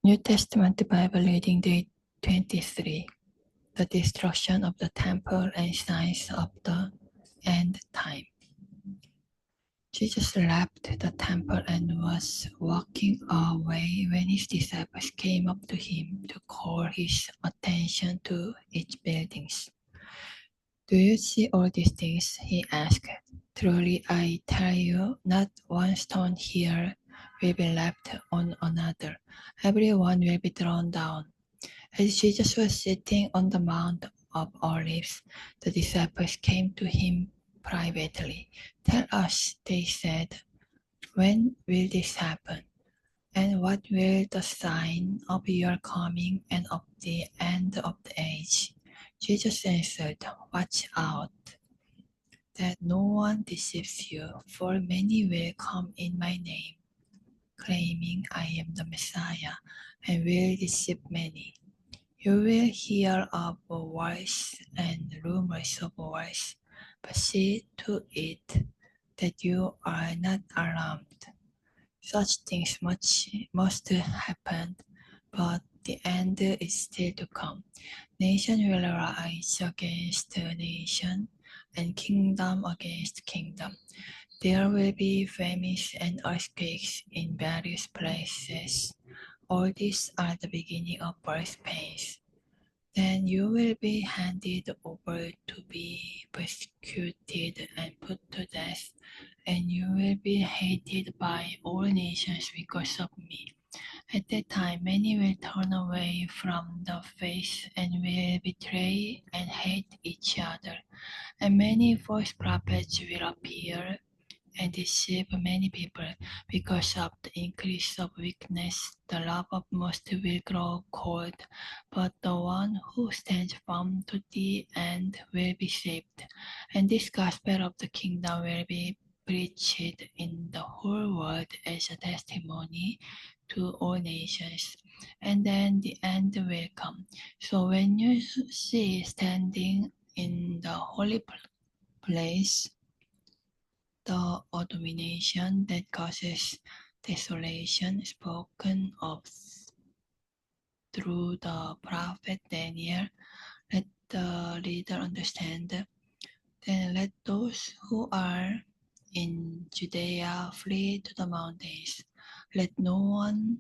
New Testament Bible reading day 23. The destruction of the temple and signs of the end time. Jesus left the temple and was walking away when his disciples came up to him to call his attention to its buildings. Do you see all these things? He asked. Truly I tell you, not one stone here will be left on another. Every one will be thrown down. As Jesus was sitting on the Mount of Olives, the disciples came to him privately. Tell us, they said, when will this happen? And what will the sign of your coming and of the end of the age? Jesus answered, watch out that no one deceives you, for many will come in my name, claiming I am the Messiah, and will deceive many. You will hear of wars and rumors of wars, but see to it that you are not alarmed. Such things must happen, but the end is still to come. Nation will rise against nation, and kingdom against kingdom. There will be famines and earthquakes in various places. All these are the beginning of birth pains. Then you will be handed over to be persecuted and put to death, and you will be hated by all nations because of me. At that time, many will turn away from the faith and will betray and hate each other. And many false prophets will appear and deceive many people. Because of the increase of weakness, the love of most will grow cold, but the one who stands firm to the end will be saved. And this gospel of the kingdom will be preached in the whole world as a testimony to all nations, and then the end will come. So when you see standing in the holy place the abomination that causes desolation spoken of through the prophet Daniel, let the reader understand. Then let those who are in Judea flee to the mountains. Let no one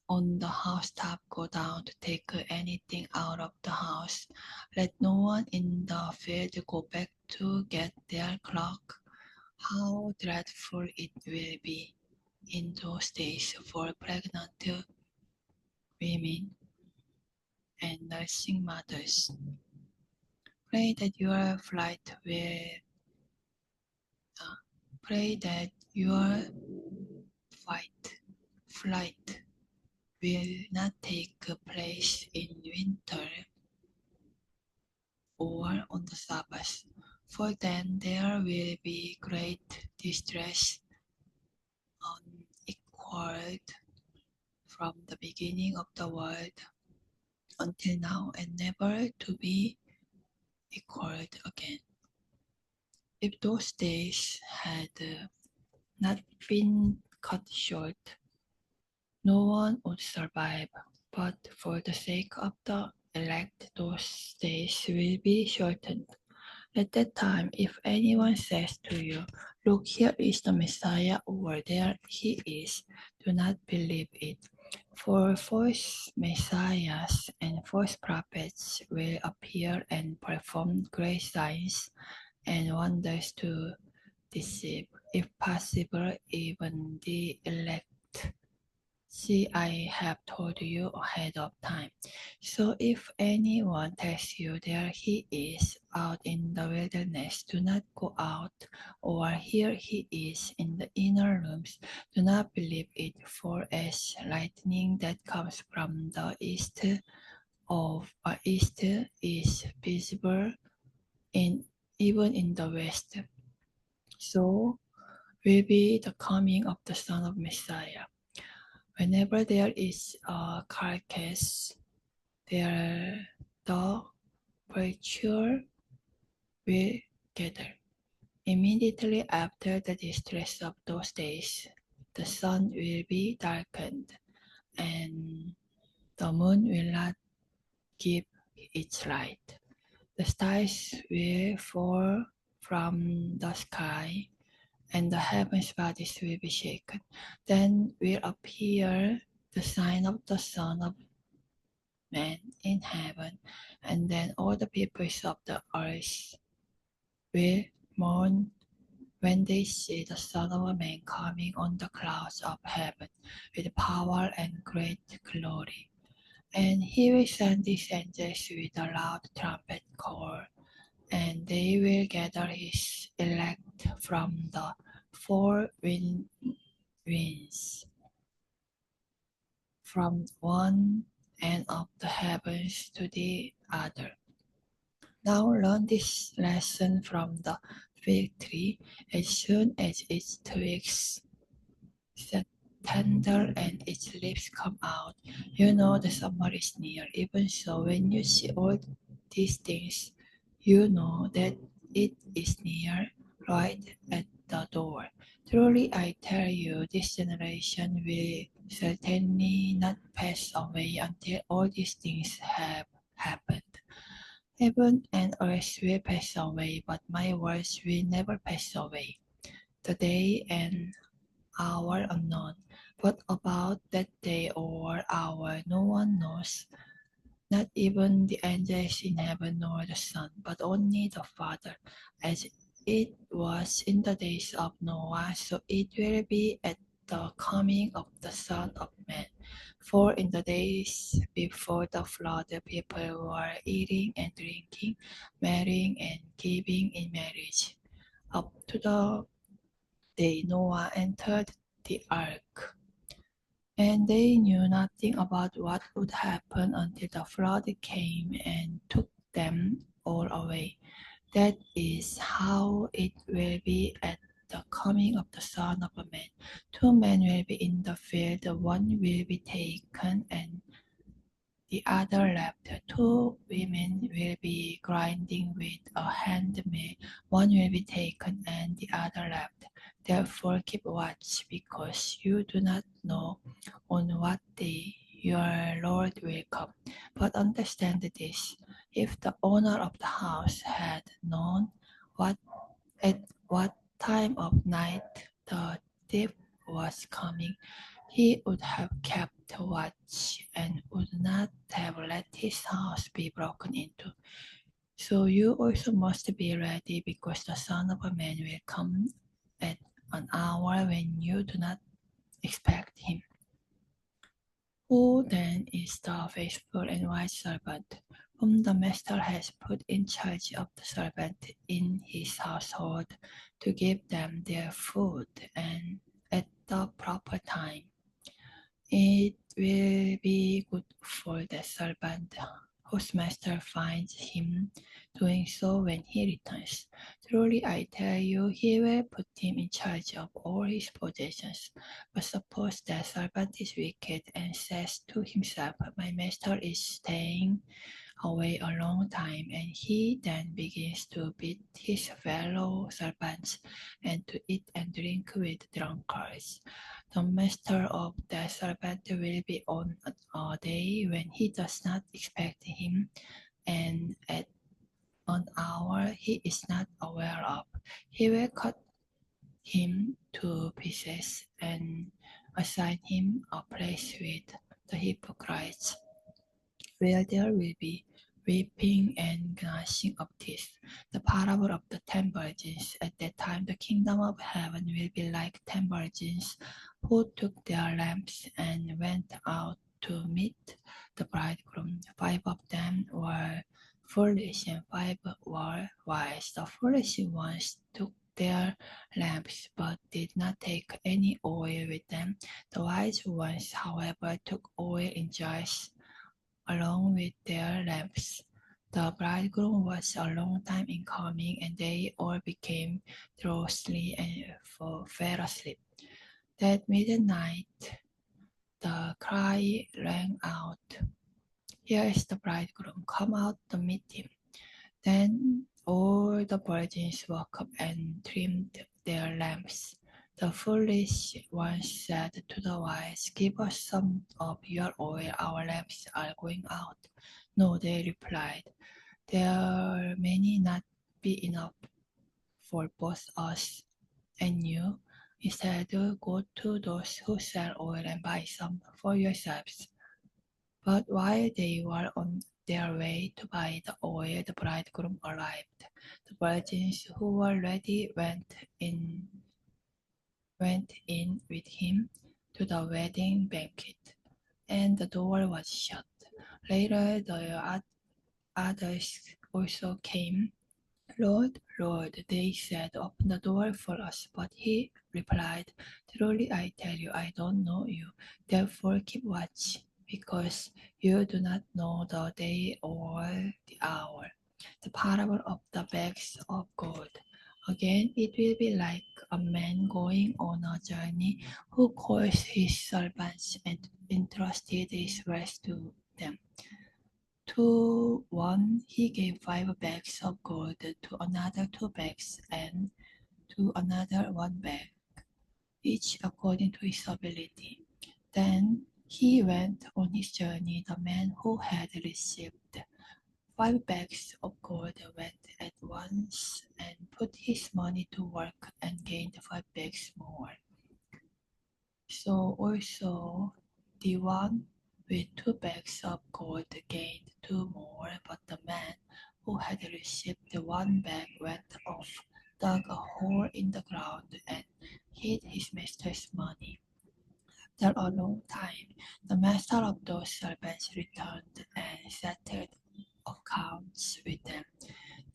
on the housetop go down to take anything out of the house. Let no one in the field go back to get their cloak. How dreadful it will be in those days for pregnant women and nursing mothers. Pray that your flight will not take place in winter or on the Sabbath, for then there will be great distress unequaled from the beginning of the world until now, and never to be equaled again. If those days had not been cut short, no one would survive, but for the sake of the elect, those days will be shortened. At that time, if anyone says to you, look, here is the Messiah, or there he is, do not believe it. For false messiahs and false prophets will appear and perform great signs and wonders to deceive, if possible, even the elect. See, I have told you ahead of time. So if anyone tells you there he is out in the wilderness, do not go out, or here he is in the inner rooms, do not believe it. For as lightning that comes from the east is visible even in the west, so will be the coming of the Son of Messiah. Whenever there is a carcass, there the vulture will gather. Immediately after the distress of those days, the sun will be darkened, and The moon will not give its light. The stars will fall from the sky, and the heaven's bodies will be shaken. Then will appear the sign of the Son of Man in heaven, and then all the peoples of the earth will mourn when they see the Son of Man coming on the clouds of heaven with power and great glory. And he will send his angels with a loud trumpet call, and they will gather his elect from the four winds, from one end of the heavens to the other. Now learn this lesson from the fig tree. As soon as its twigs set tender and its leaves come out, you know the summer is near. Even so, when you see all these things, you know that it is near, right at the door. Truly I tell you, this generation will certainly not pass away until all these things have happened. Heaven and earth will pass away, but my words will never pass away. The day and hour unknown, but about that day or hour no one knows, not even the angels in heaven nor the Son, but only the Father. As it was in the days of Noah, so it will be at the coming of the Son of Man. For in the days before the flood, the people were eating and drinking, marrying and giving in marriage, up to the day Noah entered the ark. And they knew nothing about what would happen until the flood came and took them all away. That is how it will be at the coming of the Son of Man. 2 men will be in the field, one will be taken and the other left. 2 women will be grinding with a handmill, one will be taken and the other left. Therefore keep watch, because you do not know on what day your Lord will come. But understand this, if the owner of the house had known at what time of night the thief was coming, he would have kept watch and would not have let his house be broken into. So you also must be ready, because the Son of Man will come at an hour when you do not expect him. Who then is the faithful and wise servant, whom the master has put in charge of the servant in his household, to give them their food and at the proper time? It will be good for the servant whose master finds him doing so when he returns. Truly I tell you, he will put him in charge of all his possessions. But suppose that servant is wicked and says to himself, my master is staying away a long time, and he then begins to beat his fellow servants and to eat and drink with drunkards. The master of that servant will be on a day when he does not expect him, and at an hour he is not aware of. He will cut him to pieces and assign him a place with the hypocrites, where there will be weeping and gnashing of teeth. The parable of the 10 virgins. At that time the kingdom of heaven will be like 10 virgins who took their lamps and went out to meet the bridegroom. 5 of them were foolish and 5 were wise. The foolish ones took their lamps but did not take any oil with them. The wise ones, however, took oil in jars along with their lamps. The bridegroom was a long time in coming, and they all became drowsy and fell asleep. That midnight the cry rang out, here is the bridegroom, come out to meet him. Then all the virgins woke up and trimmed their lamps. The foolish one said to the wise, "Give us some of your oil, our lamps are going out." "No," they replied, "there may not be enough for both us and you. Instead, go to those who sell oil and buy some for yourselves." But while they were on their way to buy the oil, the bridegroom arrived. The virgins who were ready went in with him to the wedding banquet, and the door was shut. Later, the others also came. "Lord, Lord," they said, "open the door for us." But he replied, "Truly I tell you, I don't know you. Therefore keep watch, because you do not know the day or the hour." The parable of the bags of gold. Again, it will be like a man going on a journey who calls his servants and entrusted his wealth to them. To one he gave 5 bags of gold, to another 2 bags, and to another 1 bag, each according to his ability. Then he went on his journey. The man who had received 5 bags of gold went at once and put his money to work and gained 5 bags more. So also the one with 2 bags of gold gained 2 more, but the man who had received 1 bag went off, dug a hole in the ground, and hid his master's money. After a long time, the master of those servants returned and settled accounts with them.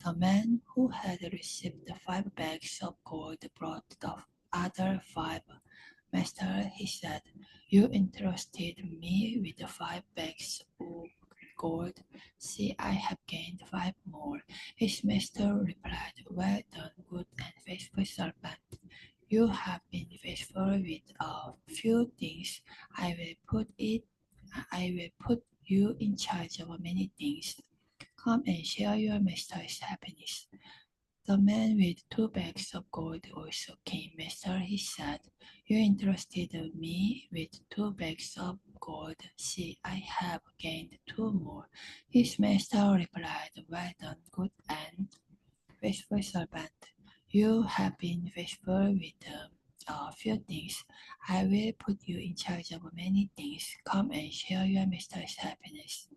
The man who had received the 5 bags of gold brought the other 5. "Master," he said, "you entrusted me with the 5 bags of gold. See, I have gained 5 more." His master replied, "Well done, good and faithful servant. You have been faithful with a few things. I will put you in charge of many things. Come and share your master's happiness." The man with 2 bags of gold also came. "Master," he said, "you entrusted me with 2 bags of gold. See, I have gained 2 more." His master replied, "Well done, good and faithful servant. You have been faithful with a few things. I will put you in charge of many things. Come and share your master's happiness."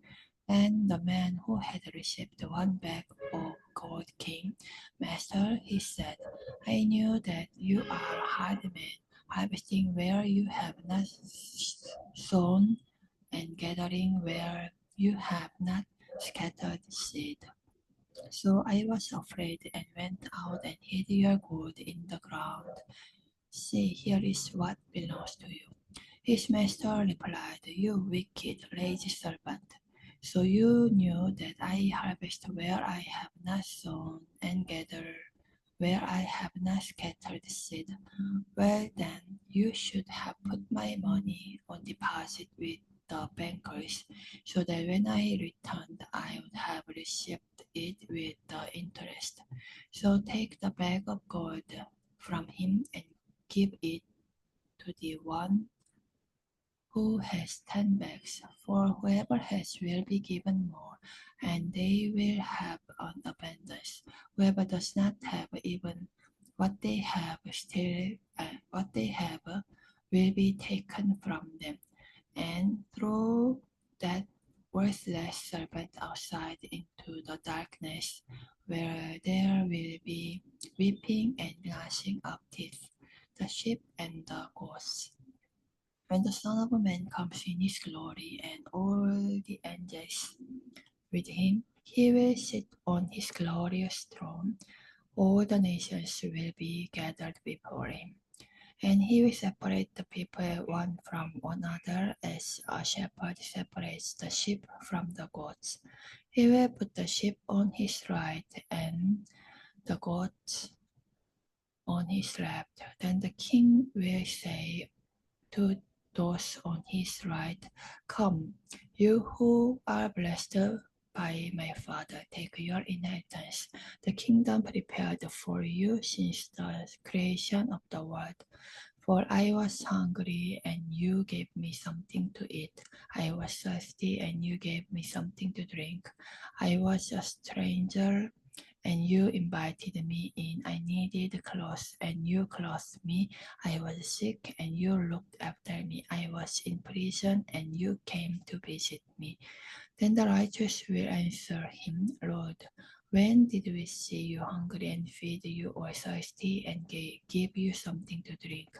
And the man who had received 1 bag of gold came. "Master," he said, "I knew that you are a hard man, harvesting where you have not sown and gathering where you have not scattered seed. So I was afraid and went out and hid your gold in the ground. See, here is what belongs to you." His master replied, "You wicked, lazy servant. So you knew that I harvest where I have not sown and gather where I have not scattered seed. Well then, you should have put my money on deposit with the bankers, so that when I returned, I would have received it with the interest. So take the bag of gold from him and give it to the one who has 10 bags, for whoever has will be given more, and they will have an abundance. Whoever does not have, even what they have will be taken from them. And throw that worthless servant outside into the darkness, where there will be weeping and gnashing of teeth. The sheep and the goats. When the Son of Man comes in his glory and all the angels with him, he will sit on his glorious throne. All the nations will be gathered before him, and he will separate the people one from another as a shepherd separates the sheep from the goats. He will put the sheep on his right and the goats on his left. Then the king will say to those on his right, "Come, you who are blessed by my father, take your inheritance, the kingdom prepared for you since the creation of the world. For I was hungry, and you gave me something to eat. I was thirsty, and you gave me something to drink. I was a stranger, and you invited me in. I needed clothes, and you clothed me. I was sick, and you looked after me. I was in prison, and you came to visit me. Then the righteous will answer him, Lord, when did we see you hungry and feed you, or thirsty and give you something to drink?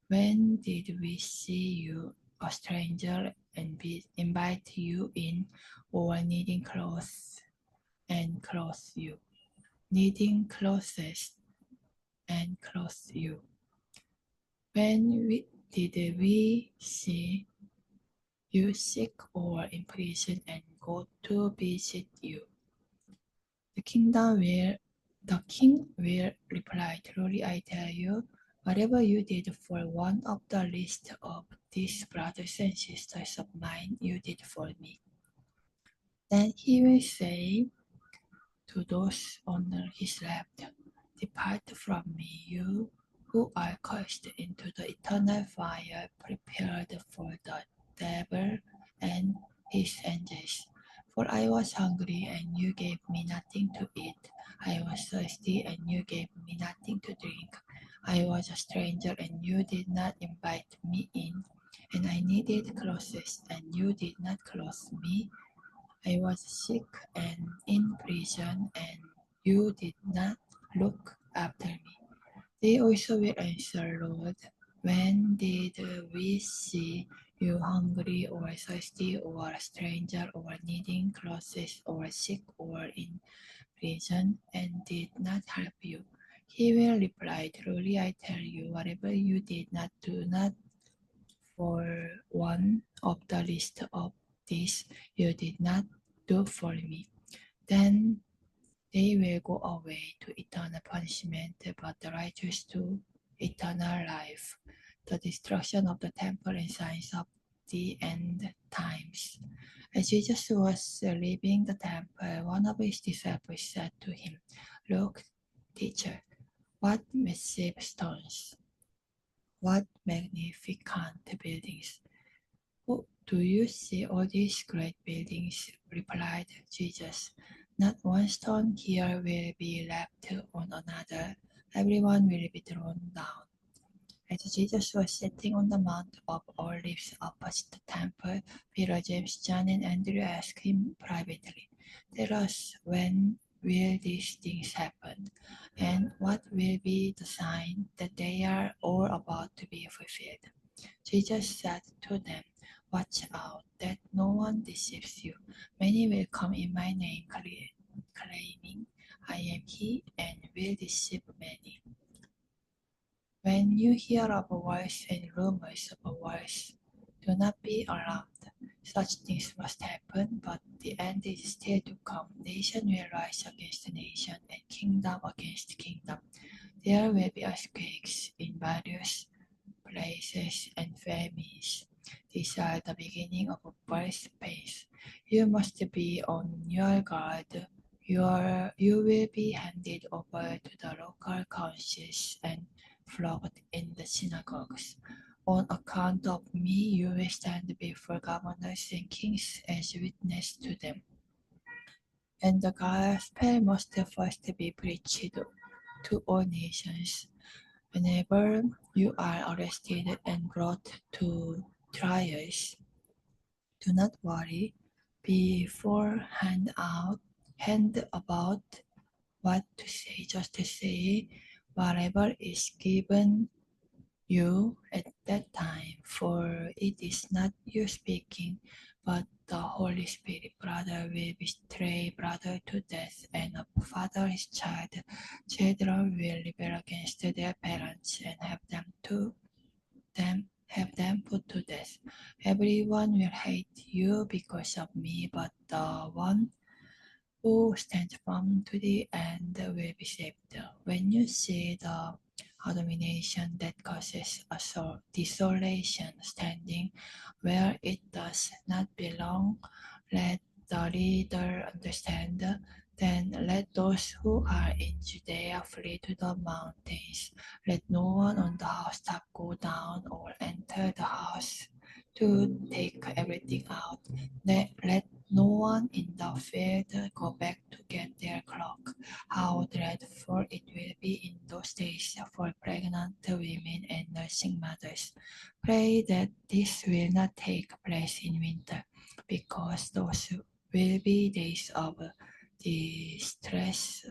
When did we see you a stranger and invite you in, or needing clothes and clothe you? Needing clothes and clothe you. When did we see you sick or in prison and go to visit you? The king will reply, truly I tell you, whatever you did for one of the least of these brothers and sisters of mine, you did for me. Then he will say to those on his left, depart from me, you who are cursed, into the eternal fire prepared for the devil and his angels. For I was hungry, and you gave me nothing to eat. I was thirsty, and you gave me nothing to drink. I was a stranger, and you did not invite me in. And I needed clothes, and you did not clothe me. I was sick and in prison, and you did not look after me. They also will answer, Lord, when did we see you hungry or thirsty or a stranger or needing clothes or sick or in prison and did not help you? He will reply, truly I tell you, whatever you did not do not for one of the least of these, you did not do for me. Then they will go away to eternal punishment, but the righteous to eternal life. The destruction of the temple and signs of the end times. As Jesus was leaving the temple, one of his disciples said to him, Look, teacher, what massive stones, what magnificent buildings. Oh, do you see all these great buildings? Replied Jesus. Not one stone here will be left on another. Everyone will be thrown down. As Jesus was sitting on the Mount of Olives opposite the temple, Peter, James, John, and Andrew asked him privately, Tell us, when will these things happen? And what will be the sign that they are all about to be fulfilled? Jesus said to them, Watch out that no one deceives you. Many will come in my name claiming, I am he, and will deceive many. When you hear of wars and rumors of wars, do not be alarmed. Such things must happen, but the end is still to come. Nation will rise against nation, and kingdom against kingdom. There will be earthquakes in various places and famines. These are the beginning of birth pains. You must be on your guard. You will be handed over to the local councils and flogged in the synagogues. On account of me, you will stand before governors and kings as witness to them. And the gospel must first be preached to all nations. Whenever you are arrested and brought to trials, do not worry beforehand about what to say. Just say whatever is given you at that time, for it is not you speaking, but the Holy Spirit. Brother will betray brother to death, and a father his child. Children will rebel against their parents and have them put to death. Everyone will hate you because of me, but the one who stands firm to the end will be saved. When you see the abomination that causes desolation standing where it does not belong, let the reader understand? Then let those who are in Judea flee to the mountains. Let no one on the housetop go down or enter the house to take everything out. Let no one in the field go back to get their cloak. How dreadful it will be in those days for pregnant women and nursing mothers. Pray that this will not take place in winter, because those will be days of distress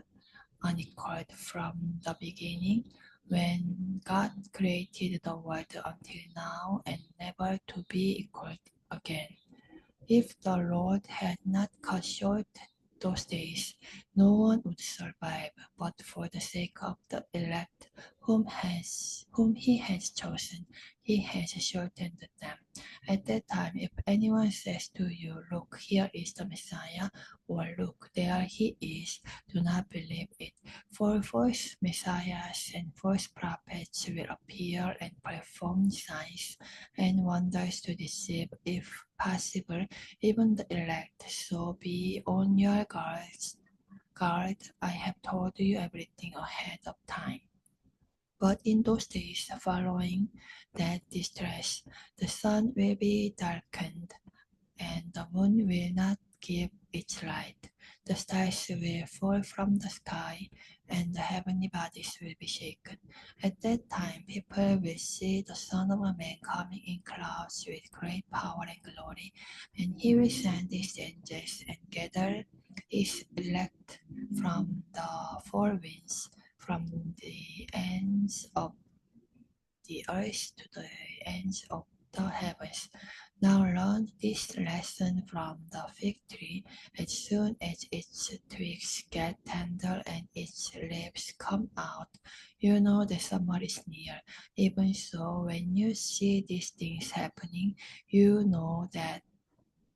unequaled from the beginning, when God created the world until now, and never to be equaled again. If the Lord had not cut short those days, no one would survive. But for the sake of the elect whom he has chosen, he has shortened them. At that time, if anyone says to you, "Look, here is the Messiah," or "Look, there he is," do not believe it. For false messiahs and false prophets will appear and perform signs and wonders to deceive, if possible, even the elect. So be on your guard. I have told you everything ahead of time. But in those days following that distress, the sun will be darkened, and the moon will not give its light. The stars will fall from the sky, and the heavenly bodies will be shaken. At that time, people will see the Son of Man coming in clouds with great power and glory, and he will send his angels and gather his elect from the four winds, from the ends of the earth to the ends of the heavens. Now learn this lesson from the fig tree. As soon as its twigs get tender and its leaves come out, you know the summer is near. Even so, when you see these things happening, you know that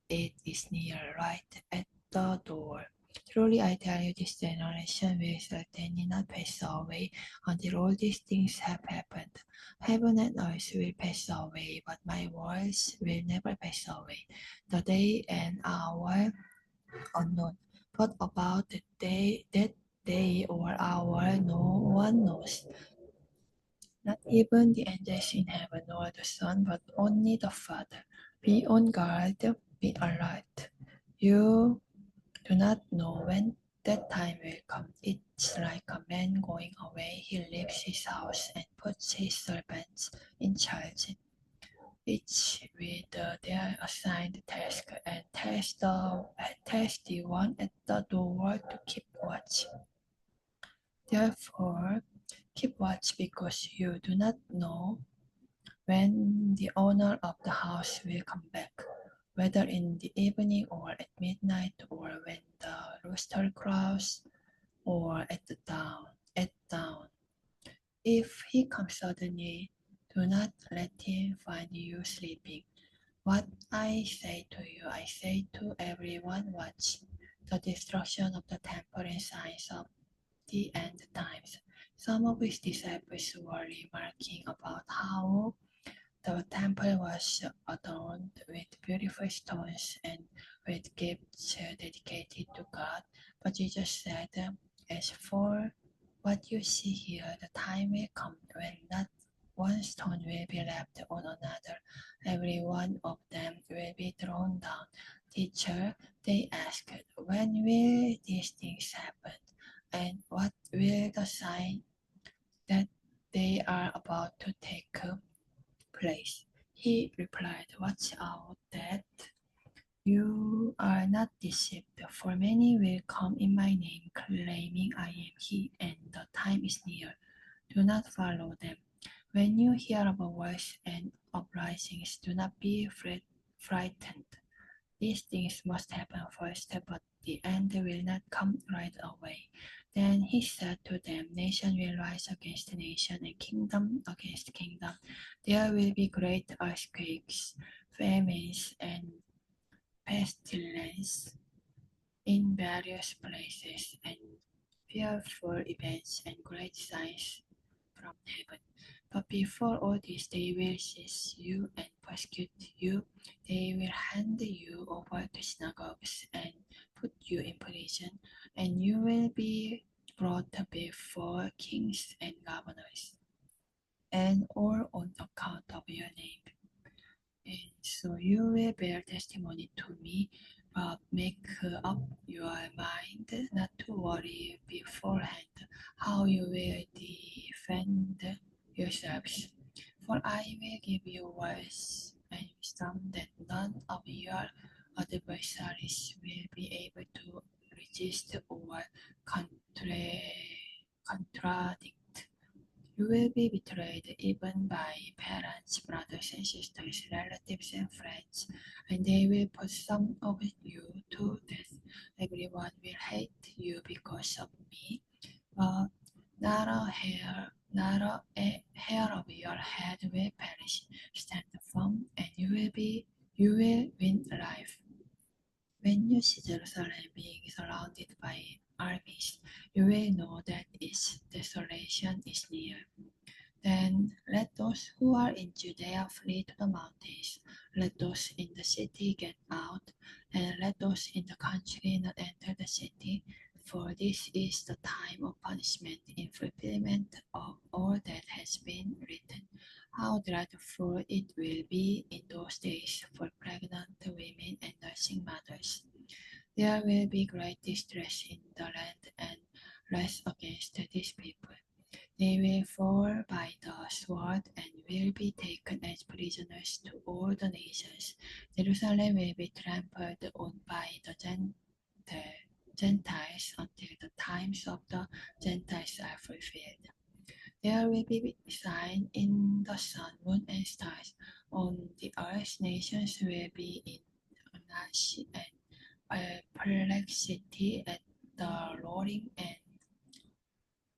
it is near, right at the door. Truly I tell you, this generation will certainly not pass away until all these things have happened. Heaven and earth will pass away, but my words will never pass away. The day and hour unknown, but about that day or hour no one knows, not even the angels in heaven nor the Son, but only the Father. Be on guard, be alert. You do not know when that time will come. It's like a man going away. He leaves his house and puts his servants in charge, each with their assigned task, and tells the one at the door to keep watch. Therefore, keep watch, because you do not know when the owner of the house will come back, whether in the evening or at midnight, or when the rooster crows, or at dawn. If he comes suddenly, do not let him find you sleeping. What I say to you, I say to everyone, watch. The destruction of the temple and signs of the end times. Some of his disciples were remarking about how the temple was adorned with beautiful stones and with gifts dedicated to God. But Jesus said, "As for what you see here, the time will come when not one stone will be left on another. Every one of them will be thrown down." "Teacher," they asked, "when will these things happen? And what will the sign that they are about to take place?" He replied, "Watch out that you are not deceived, for many will come in my name, claiming I am he, and the time is near. Do not follow them. When you hear about wars and uprisings, do not be frightened. These things must happen first, but the end will not come right away." Then he said to them, "Nation will rise against nation, and kingdom against kingdom. There will be great earthquakes, famines, and pestilence in various places, and fearful events and great signs from heaven. But before all this, they will seize you and persecute you, they will hand you over to synagogues and put you in prison, and you will be brought before kings and governors, and all on account of your name. And so you will bear testimony to me, but make up your mind not to worry beforehand how you will defend yourselves. For I will give you words and wisdom that none of your adversaries will be able to resist or contradict. You will be betrayed even by parents, brothers and sisters, relatives and friends, and they will put some of you to death. Everyone will hate you because of me, but not a hair of your head will perish. Stand firm, and you will win life. When you see Jerusalem being surrounded by armies, you will know that its desolation is near. Then let those who are in Judea flee to the mountains. Let those in the city get out, and let those in the country not enter the city. For this is the time of punishment in fulfillment of all that has been written. How dreadful it will be in those days for pregnant women and nursing mothers. There will be great distress in the land and wrath against these people. They will fall by the sword and will be taken as prisoners to all the nations. Jerusalem will be trampled on by the Gentiles until the times of the Gentiles are fulfilled. There will be signs in the sun, moon, and stars. On the earth, nations will be in anguish and perplexity at the roaring and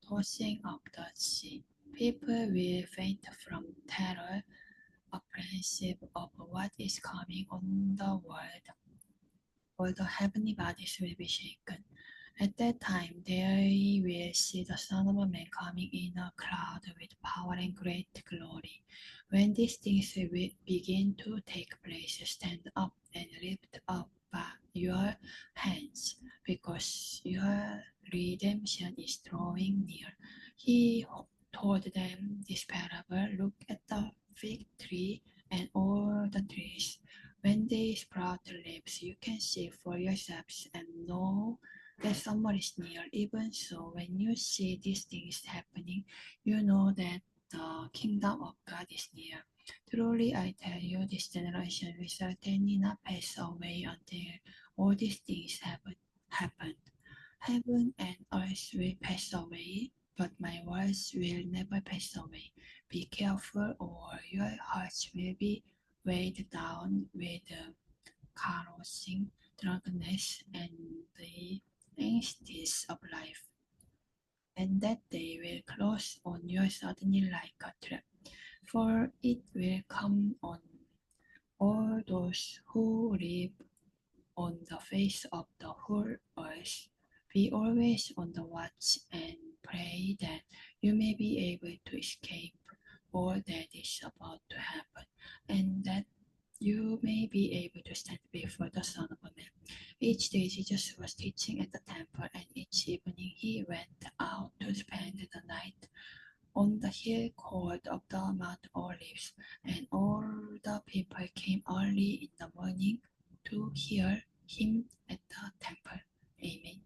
tossing of the sea. People will faint from terror, apprehensive of what is coming on the world. All the heavenly bodies will be shaken. At that time, they will see the Son of Man coming in a cloud with power and great glory. When these things will begin to take place, stand up and lift up your hands, because your redemption is drawing near. He told them this parable: look at the fig tree and all the trees. When they sprout leaves, you can see for yourselves and know that summer is near. Even so, when you see these things happening, you know that the kingdom of God is near. Truly I tell you, this generation will certainly not pass away until all these things have happened. Heaven and earth will pass away, but my words will never pass away. Be careful, or your hearts will be weighed down with carousing, drunkenness, and the anxieties of life. And that day will close on you suddenly like a trap, for it will come on all those who live on the face of the whole earth. Be always on the watch and pray that you may be able to escape all that is about to happen, and that you may be able to stand before the Son of Man. Each day Jesus was teaching at the temple, and each evening he went out to spend the night on the hill called of the Mount Olives, and all the people came early in the morning to hear him at the temple. Amen.